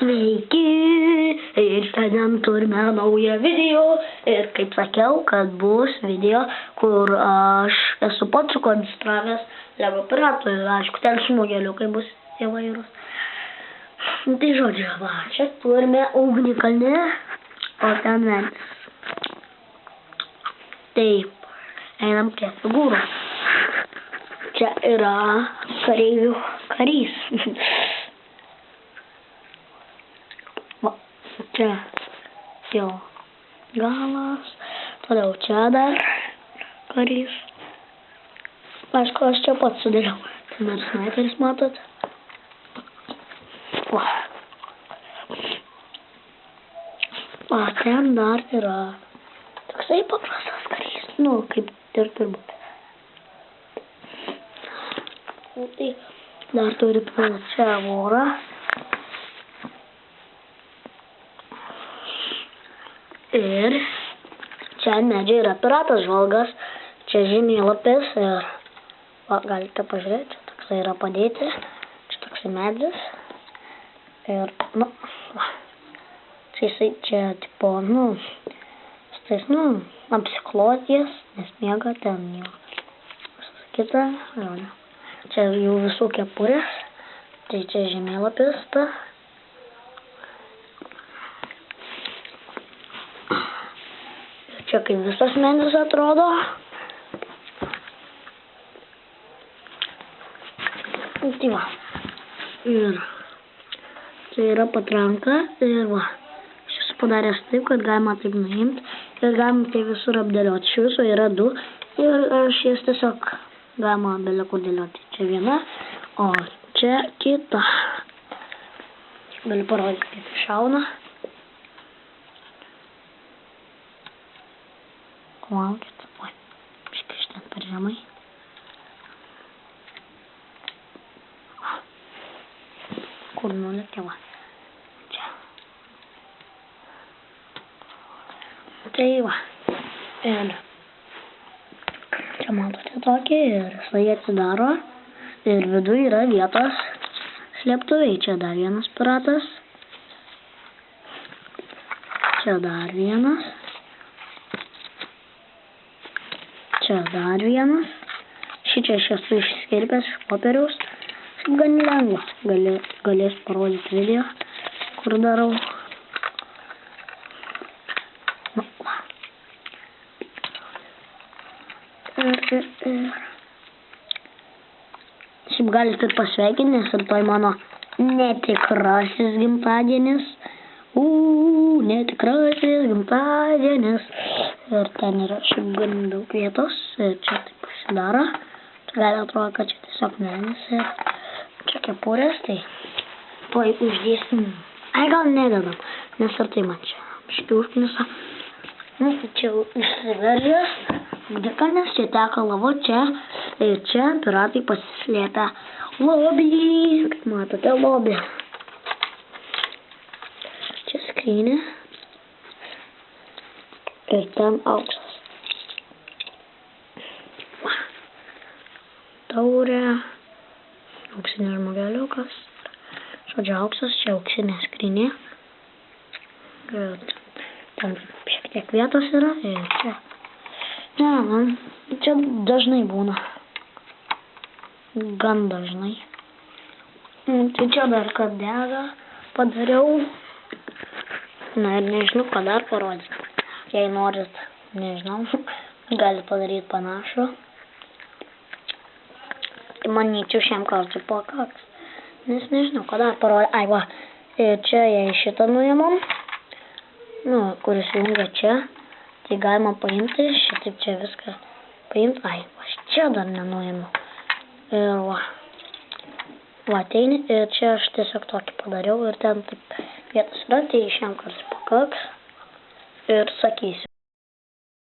Sveiki! Ir šiandien turime naują video. Ir kaip sakiau, kad bus video, kur aš esu pats sukonstravęs Lego piratą. Ir aišku, ten smogeliukai bus įvairūs. Tai žodžiu, va, čia turime ugnikalnį, o ten medis. Taip, einam prie figūrų. Čia yra kareivių karys. Va, čia jo galas, toliau čia dar karys. Aišku, aš čia pats sudėliau. Ten dar snaiperis matot. Va. Va, ten dar yra toksai paprastas karys. Nu, kaip ir turbūt. Tai dar turi čia vorą. Ir čia medžiai yra piratas žvalgas. Čia žemėlapis ir va, galite pažiūrėti, čia toksai yra padėti. Čia toksai medis. Ir, nu, va. Čia jisai čia, tipo, nu, stais, nu, apsiklotės, nes miega ten jau. Kita, žodžiu. Čia jų visų kepurės. Tai čia žemėlapis ta. Čia kaip visas medis atrodo. Tai va. Ir čia yra patranka. Ir va. Aš esu padaręs taip, kad galima taip nuimti. Ir galima tai visur apdėlioti. Iš viso yra 2. Ir aš jas tiesiog galima belekur dėlioti. Čia viena, o čia kita. Galiu parodyti, kaip šauna. Laukit. Oi, biškai ten per žemai. Kur nulėkė, va. Čia. Tai va. Ir čia matote tokį ir jisai atsidaro. Ir viduje yra vietos slėptuviai. Čia dar vienas piratas. Čia dar vienas. Čia dar vienas. Šičia aš esu išskirpęs iš popieriaus. Šiaip gan lengva. Galės parodyti video, kur darau. Nu, va. Šiaip galite ir pasveikinti, nes ir toj mano netikrasis gimtadienis. Netikrasis gimtadienis. Ir ten yra šiaip gan daug vietos. Ir čia taip pasidaro. Čia gali atrodo, kad čia tiesiog medis. Ir čia kepurės, tai tuoj uždėsim. Ai, gal nededam, nes ir tai man čia biškai užknisa. Nu, tai čia išsiveržęs. Ugnikalnis, čia teka lava, čia. Ir čia piratai pasislėpę lobį. Kaip matote, lobį. Čia skrynė. Ir ten auksas. Va. Taurė. Auksinė žmogeliukas. Žodžiu, auksas, čia auksinė skrynė. Ir ten šiek tiek vietos yra. Ir čia. Ne, man čia dažnai būna. Gan dažnai. Tai čia dar kad dega padariau. Na ir nežinau, ką dar parodyti. Jei norit, nežinau, gali padaryti panašų. Tai manyčiau šiam kartui pakaks. Nes nežinau, ką dar parodyti. Ai, va. Ir čia jei šitą nuimam. Nu, kuris jungia čia. Tai galima paimti, šitaip čia viską paimti. Ai, aš čia dar nenuėmiau. Ir va. Va, ateini. Ir čia aš tiesiog tokį padariau. Ir ten taip vietos yra. Tai šiam kartui pakaks. Ir sakysiu.